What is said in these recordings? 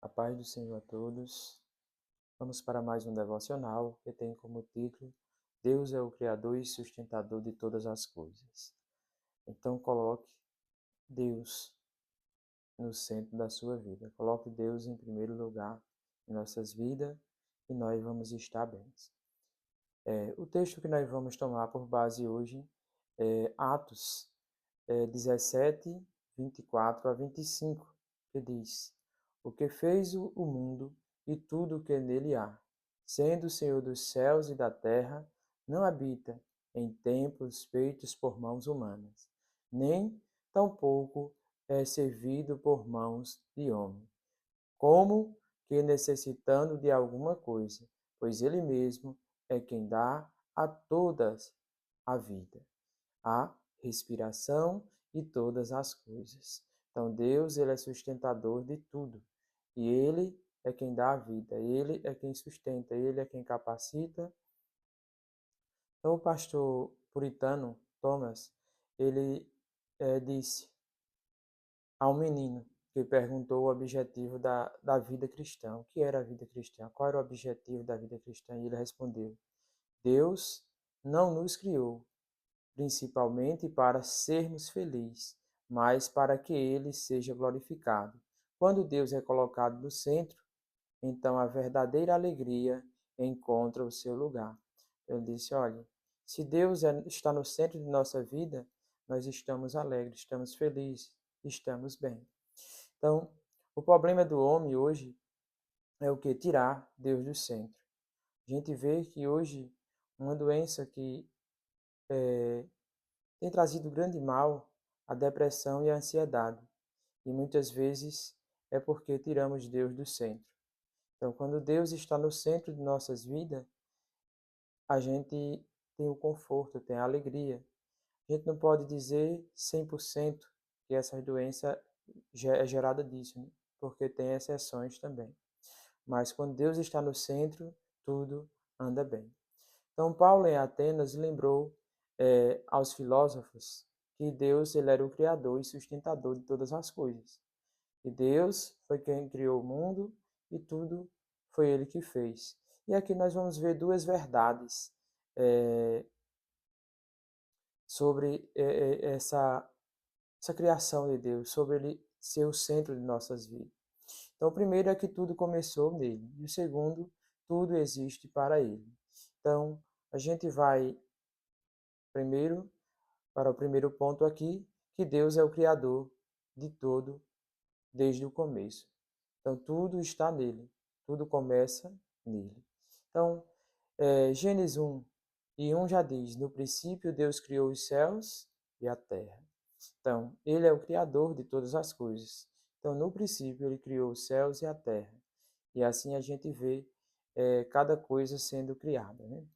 A paz do Senhor a todos. Vamos para mais um devocional que tem como título Deus é o Criador e sustentador de todas as coisas. Então coloque Deus no centro da sua vida. Coloque Deus em primeiro lugar em nossas vidas e nós vamos estar bem. O texto que nós vamos tomar por base hoje é Atos 17, 24 a 25, que diz: O que fez o mundo e tudo o que nele há, sendo o Senhor dos céus e da terra, não habita em templos feitos por mãos humanas, nem tampouco é servido por mãos de homem, como que necessitando de alguma coisa, pois ele mesmo é quem dá a todas a vida, a respiração e todas as coisas. Então Deus, ele é sustentador de tudo. E ele é quem dá a vida, ele é quem sustenta, ele é quem capacita. Então o pastor puritano Thomas, ele disse a um menino que perguntou o objetivo da vida cristã. O que era a vida cristã? Qual era o objetivo da vida cristã? E ele respondeu: Deus não nos criou principalmente para sermos felizes, mas para que Ele seja glorificado. Quando Deus é colocado no centro, então a verdadeira alegria encontra o seu lugar. Ele disse: olha, se Deus está no centro de nossa vida, nós estamos alegres, estamos felizes, estamos bem. Então, o problema do homem hoje é o que? Tirar Deus do centro. A gente vê que hoje uma doença que tem trazido grande mal a depressão e a ansiedade. E muitas vezes é porque tiramos Deus do centro. Então, quando Deus está no centro de nossas vidas, a gente tem o conforto, tem a alegria. A gente não pode dizer 100% que essa doença é gerada disso, né? Porque tem exceções também. Mas quando Deus está no centro, tudo anda bem. Então, Paulo em Atenas lembrou aos filósofos que Deus ele era o criador e sustentador de todas as coisas. E Deus foi quem criou o mundo e tudo foi ele que fez. E aqui nós vamos ver duas verdades é, sobre essa criação de Deus, sobre ele ser o centro de nossas vidas. Então, o primeiro é que tudo começou nele, e o segundo, tudo existe para ele. Então, a gente vai primeiro para o primeiro ponto aqui, que Deus é o Criador de todo desde o começo. Então, tudo está nele, tudo começa nele. Então, Gênesis 1 e 1 já diz: no princípio Deus criou os céus e a terra. Então, ele é o Criador de todas as coisas. Então, no princípio, ele criou os céus e a terra. E assim a gente vê cada coisa sendo criada, né?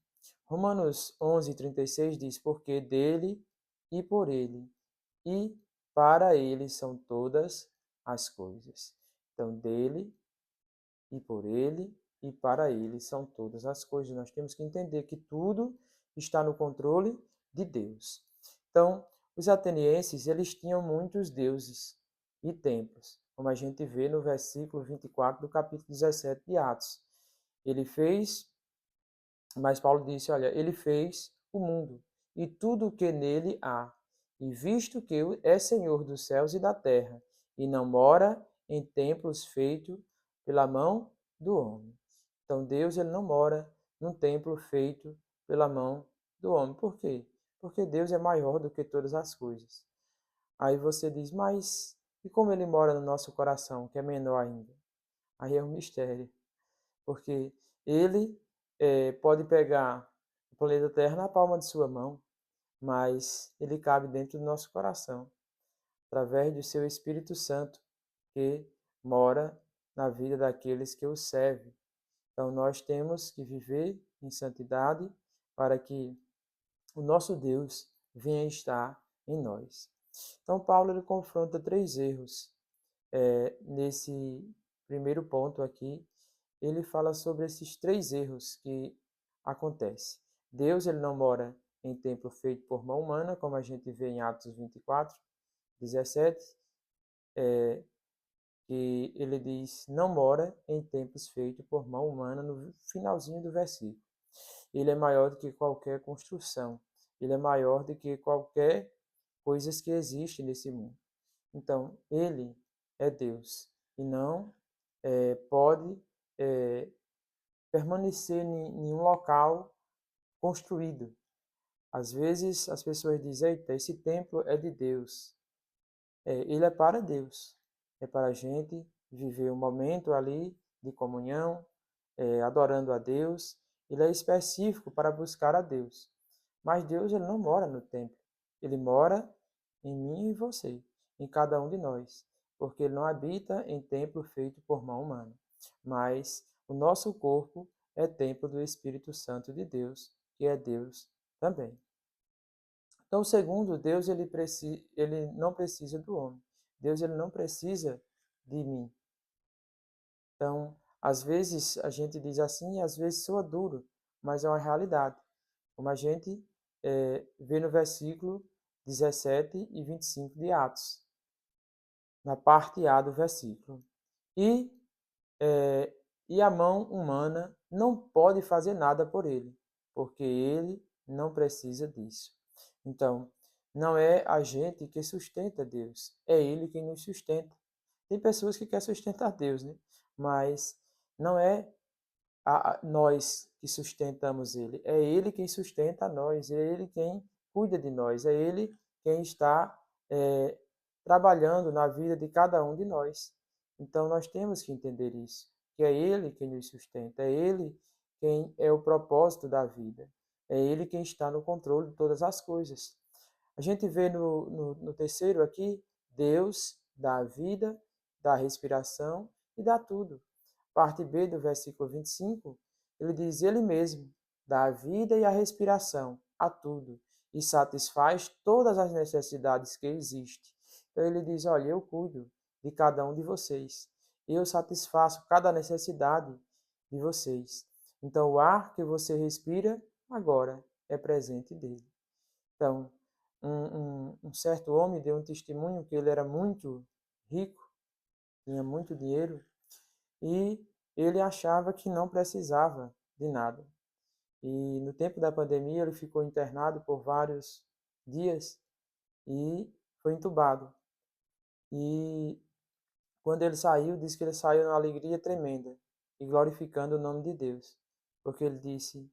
Romanos 11:36 diz: porque dele e por ele e para ele são todas as coisas. Então, dele e por ele e para ele são todas as coisas. Nós temos que entender que tudo está no controle de Deus. Então, os atenienses, eles tinham muitos deuses e templos, como a gente vê no versículo 24 do capítulo 17 de Atos. Ele fez, mas Paulo disse, olha, ele fez o mundo e tudo o que nele há. E visto que é Senhor dos céus e da terra, e não mora em templos feitos pela mão do homem. Então Deus ele não mora num templo feito pela mão do homem. Por quê? Porque Deus é maior do que todas as coisas. Aí você diz, mas e como ele mora no nosso coração, que é menor ainda? Aí é um mistério, porque ele pode pegar o planeta Terra na palma de sua mão, mas ele cabe dentro do nosso coração, através do seu Espírito Santo, que mora na vida daqueles que o servem. Então nós temos que viver em santidade para que o nosso Deus venha estar em nós. Então Paulo ele confronta três erros nesse primeiro ponto aqui. Ele fala sobre esses três erros que acontecem. Deus ele não mora em templo feito por mão humana, como a gente vê em Atos 24, 17, que ele diz, não mora em templos feitos por mão humana, no finalzinho do versículo. Ele é maior do que qualquer construção. Ele é maior do que qualquer coisas que existem nesse mundo. Então, ele é Deus e não pode permanecer em um local construído. Às vezes as pessoas dizem, eita, esse templo é de Deus. Ele é para Deus. É para a gente viver um momento ali de comunhão, adorando a Deus. Ele é específico para buscar a Deus. Mas Deus ele não mora no templo. Ele mora em mim e em você, em cada um de nós. Porque ele não habita em templo feito por mão humana. Mas o nosso corpo é templo do Espírito Santo de Deus, que é Deus também. Então, segundo Deus, ele não precisa do homem. Deus ele não precisa de mim. Então, às vezes a gente diz assim e às vezes soa duro, mas é uma realidade. Como a gente vê no versículo 17 e 25 de Atos, na parte A do versículo. E, e a mão humana não pode fazer nada por ele, porque ele não precisa disso. Então, não é a gente que sustenta Deus, é Ele quem nos sustenta. Tem pessoas que querem sustentar Deus, né? Mas não é nós que sustentamos Ele, é Ele quem sustenta nós, é Ele quem cuida de nós, é Ele quem está trabalhando na vida de cada um de nós. Então nós temos que entender isso, que é Ele quem nos sustenta, é Ele quem é o propósito da vida, é Ele quem está no controle de todas as coisas. A gente vê no terceiro aqui, Deus dá a vida, dá a respiração e dá tudo. Parte B do versículo 25, ele diz, ele mesmo dá a vida e a respiração a tudo e satisfaz todas as necessidades que existem. Então ele diz, olha, eu cuido de cada um de vocês. Eu satisfaço cada necessidade de vocês. Então o ar que você respira agora é presente dele. Então, um certo homem deu um testemunho que ele era muito rico, tinha muito dinheiro, e ele achava que não precisava de nada. E no tempo da pandemia ele ficou internado por vários dias e foi entubado. E quando ele saiu, disse que ele saiu numa alegria tremenda e glorificando o nome de Deus, porque ele disse,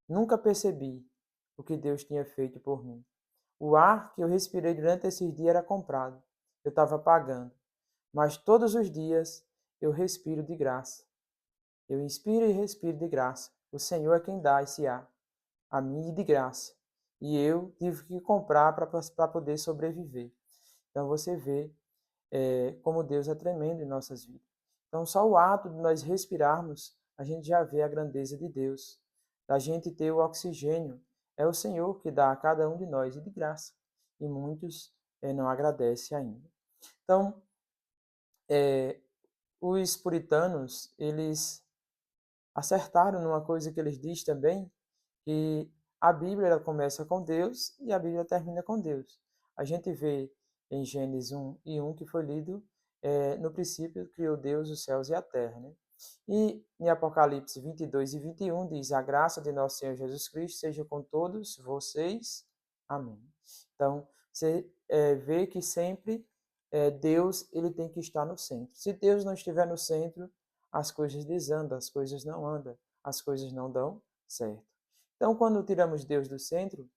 nunca percebi o que Deus tinha feito por mim. O ar que eu respirei durante esses dias era comprado. Eu estava pagando. Mas todos os dias eu respiro de graça. Eu inspiro e respiro de graça. O Senhor é quem dá esse ar a mim de graça. E eu tive que comprar para poder sobreviver. Então você vê como Deus é tremendo em nossas vidas. Então só o ato de nós respirarmos, a gente já vê a grandeza de Deus. Da gente ter o oxigênio, é o Senhor que dá a cada um de nós e de graça. E muitos não agradecem ainda. Então, os puritanos, eles acertaram numa coisa que eles dizem também, que a Bíblia ela começa com Deus e a Bíblia termina com Deus. A gente vê em Gênesis 1:1 que foi lido, no princípio criou Deus os céus e a terra. Né? E em Apocalipse 22:21 diz, a graça de nosso Senhor Jesus Cristo seja com todos vocês. Amém. Então, você vê que sempre Deus ele tem que estar no centro. Se Deus não estiver no centro, as coisas desandam, as coisas não andam, as coisas não dão certo. Então, quando tiramos Deus do centro,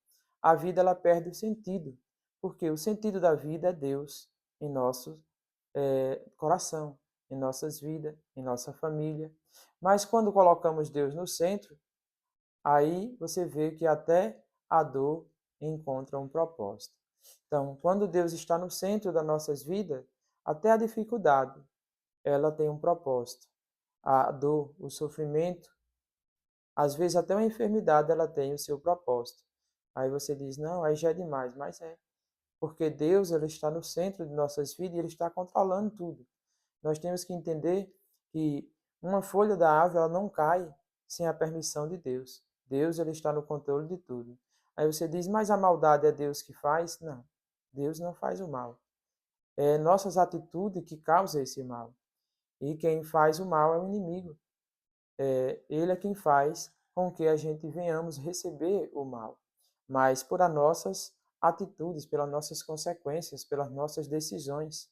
a vida ela perde o sentido, porque o sentido da vida é Deus em nosso coração, em nossas vidas, em nossa família. Mas quando colocamos Deus no centro, aí você vê que até a dor encontra um propósito. Então, quando Deus está no centro das nossas vidas, até a dificuldade, ela tem um propósito. A dor, o sofrimento, às vezes até uma enfermidade, ela tem o seu propósito. Aí você diz, não, aí já é demais, mas é. Porque Deus, ele está no centro de nossas vidas e ele está controlando tudo. Nós temos que entender que uma folha da árvore, ela não cai sem a permissão de Deus. Deus, ele está no controle de tudo. Aí você diz, mas a maldade é Deus que faz? Não, Deus não faz o mal. É nossas atitudes que causam esse mal. E quem faz o mal é o inimigo. Ele é quem faz com que a gente venhamos receber o mal. Mas por as nossas atitudes, pelas nossas consequências, pelas nossas decisões.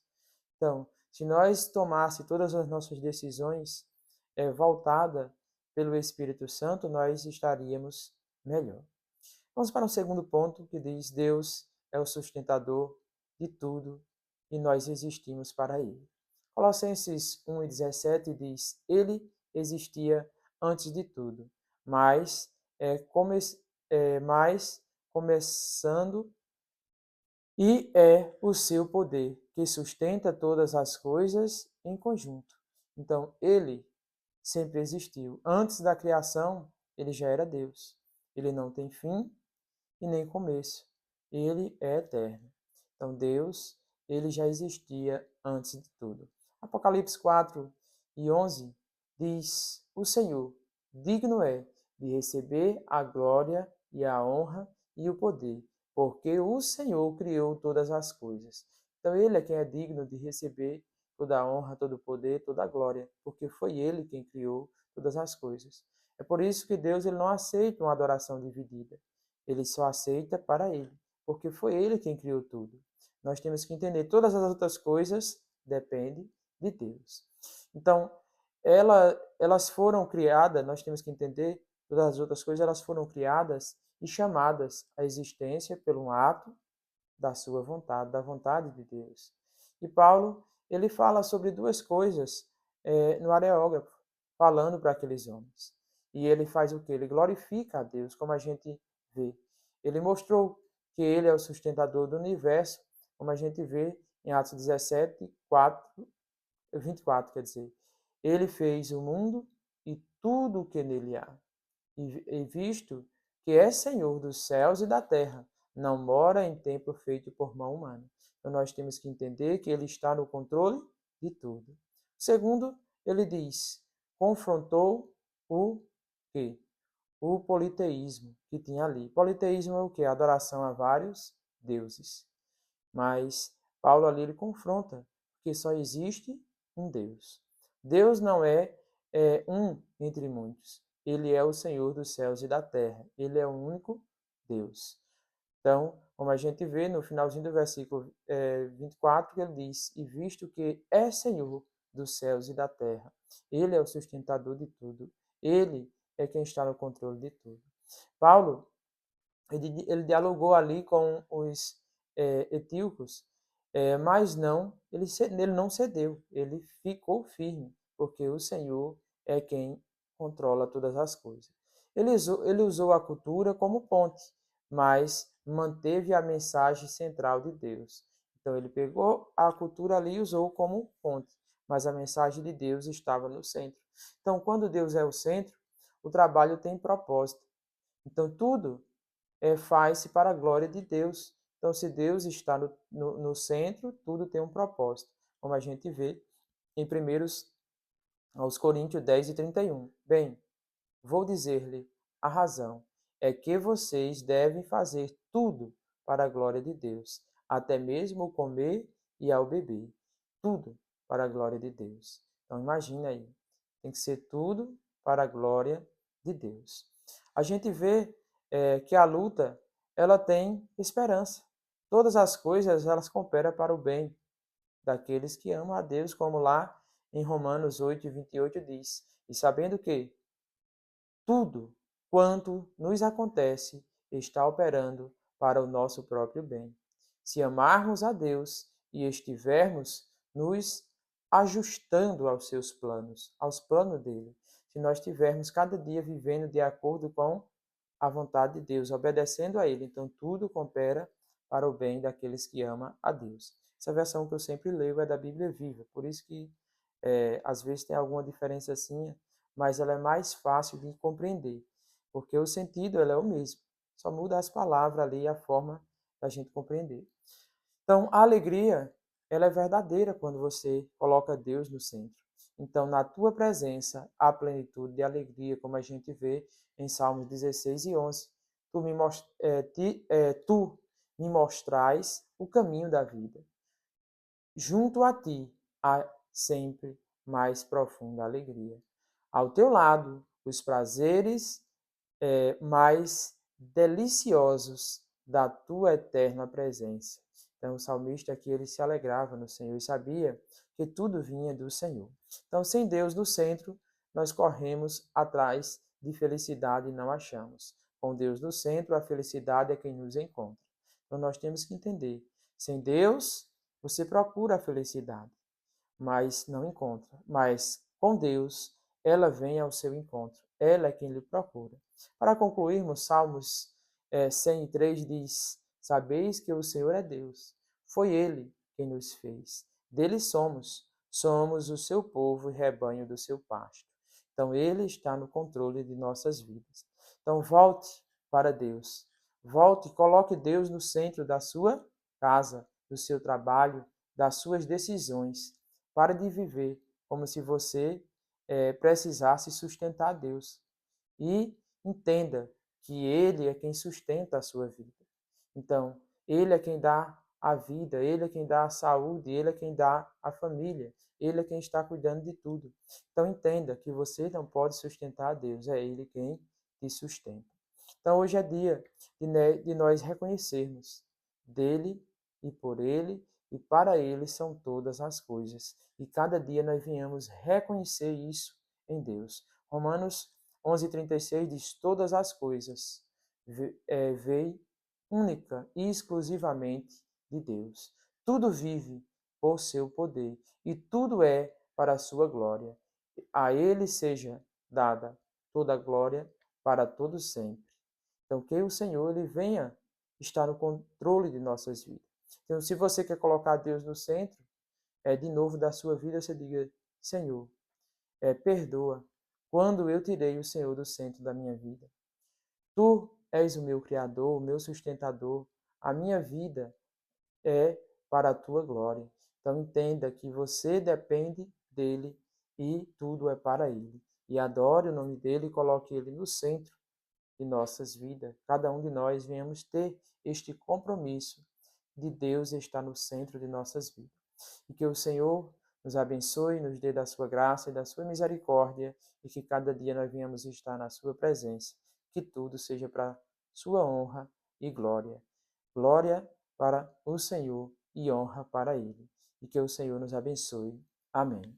Então, se nós tomássemos todas as nossas decisões voltada pelo Espírito Santo, nós estaríamos melhor. Vamos para o segundo ponto, que diz: Deus é o sustentador de tudo e nós existimos para Ele. Colossenses 1:17 diz: Ele existia antes de tudo, mas, mas começando, e é o seu poder que sustenta todas as coisas em conjunto. Então, Ele sempre existiu. Antes da criação, Ele já era Deus. Ele não tem fim e nem começo. Ele é eterno. Então, Deus, ele já existia antes de tudo. Apocalipse 4:11 diz: O Senhor, digno é de receber a glória e a honra e o poder, porque o Senhor criou todas as coisas. Então, ele é quem é digno de receber toda a honra, todo o poder, toda a glória, porque foi ele quem criou todas as coisas. É por isso que Deus ele não aceita uma adoração dividida. Ele só aceita para ele, porque foi ele quem criou tudo. Nós temos que entender, todas as outras coisas dependem de Deus. Então, elas foram criadas, nós temos que entender, todas as outras coisas elas foram criadas e chamadas à existência pelo um ato da sua vontade, da vontade de Deus. E Paulo, ele fala sobre duas coisas no areógrafo, falando para aqueles homens. E ele faz o quê? Ele glorifica a Deus, como a gente vê. Ele mostrou que ele é o sustentador do universo, como a gente vê em Atos 17, 24, quer dizer. Ele fez o mundo e tudo o que nele há. E visto que é Senhor dos céus e da terra, não mora em templo feito por mão humana. Então nós temos que entender que ele está no controle de tudo. Segundo, ele diz: confrontou o quê? O politeísmo que tinha ali. Politeísmo é o quê? Adoração a vários deuses. Mas Paulo ali ele confronta que só existe um Deus. Deus não é um entre muitos. Ele é o Senhor dos céus e da terra. Ele é o único Deus. Então, como a gente vê no finalzinho do versículo 24, que ele diz: E visto que é Senhor dos céus e da terra, Ele é o sustentador de tudo, Ele é quem está no controle de tudo. Paulo, ele dialogou ali com os etíopes, mas não, ele não cedeu, ele ficou firme, porque o Senhor é quem controla todas as coisas. Ele usou a cultura como ponte, mas manteve a mensagem central de Deus. Então ele pegou a cultura ali e usou como ponte, mas a mensagem de Deus estava no centro. Então, quando Deus é o centro, o trabalho tem propósito. Então, tudo faz-se para a glória de Deus. Então, se Deus está no centro, tudo tem um propósito, como a gente vê em 1 aos Coríntios 10:31. Bem, vou dizer-lhe a razão, é que vocês devem fazer tudo para a glória de Deus, até mesmo o comer e ao beber, tudo para a glória de Deus. Então, imagina aí, tem que ser tudo para a glória de Deus. A gente vê que a luta, ela tem esperança. Todas as coisas, elas cooperam para o bem daqueles que amam a Deus, como lá em Romanos 8:28 diz. E sabendo que tudo quanto nos acontece está operando para o nosso próprio bem. Se amarmos a Deus e estivermos nos ajustando aos seus planos, aos planos dele, se nós estivermos cada dia vivendo de acordo com a vontade de Deus, obedecendo a ele, então tudo coopera para o bem daqueles que amam a Deus. Essa versão que eu sempre leio é da Bíblia Viva, por isso que às vezes tem alguma diferença assim, mas ela é mais fácil de compreender, porque o sentido ela é o mesmo, só muda as palavras ali e a forma da gente compreender. Então, a alegria, ela é verdadeira quando você coloca Deus no centro. Então, na tua presença, há plenitude de alegria, como a gente vê em Salmos 16:11. Tu me mostrais o caminho da vida. Junto a ti há sempre mais profunda alegria. Ao teu lado, os prazeres mais deliciosos da tua eterna presença. Então, o salmista aqui, ele se alegrava no Senhor e sabia que tudo vinha do Senhor. Então, sem Deus no centro, nós corremos atrás de felicidade e não achamos. Com Deus no centro, a felicidade é quem nos encontra. Então, nós temos que entender, sem Deus, você procura a felicidade, mas não encontra. Mas com Deus, ela vem ao seu encontro. Ela é quem lhe procura. Para concluirmos, Salmos 103 diz: Sabeis que o Senhor é Deus. Foi Ele quem nos fez. Dele somos. Somos o seu povo e rebanho do seu pasto. Então, Ele está no controle de nossas vidas. Então, volte para Deus. Volte e coloque Deus no centro da sua casa, do seu trabalho, das suas decisões. Pare de viver como se você precisasse sustentar Deus. E entenda que Ele é quem sustenta a sua vida. Então, Ele é quem dá a vida, Ele é quem dá a saúde, Ele é quem dá a família, Ele é quem está cuidando de tudo. Então, entenda que você não pode sustentar a Deus, é Ele quem te sustenta. Então, hoje é dia de nós reconhecermos dele e por Ele e para Ele são todas as coisas. E cada dia nós venhamos reconhecer isso em Deus. Romanos 11:36 diz: Todas as coisas veio única e exclusivamente de Deus. Tudo vive por seu poder e tudo é para a sua glória. A Ele seja dada toda a glória para todo sempre. Então, que o Senhor ele venha estar no controle de nossas vidas. Então, se você quer colocar Deus no centro, de novo da sua vida, você diga: Senhor, perdoa quando eu tirei o Senhor do centro da minha vida. Tu és o meu Criador, o meu sustentador. A minha vida é para a tua glória. Então entenda que você depende dele e tudo é para ele. E adore o nome dele e coloque ele no centro de nossas vidas. Cada um de nós venhamos ter este compromisso de Deus estar no centro de nossas vidas. E que o Senhor nos abençoe, nos dê da sua graça e da sua misericórdia, e que cada dia nós venhamos estar na sua presença. Que tudo seja para sua honra e glória. Glória para o Senhor e honra para Ele. E que o Senhor nos abençoe. Amém.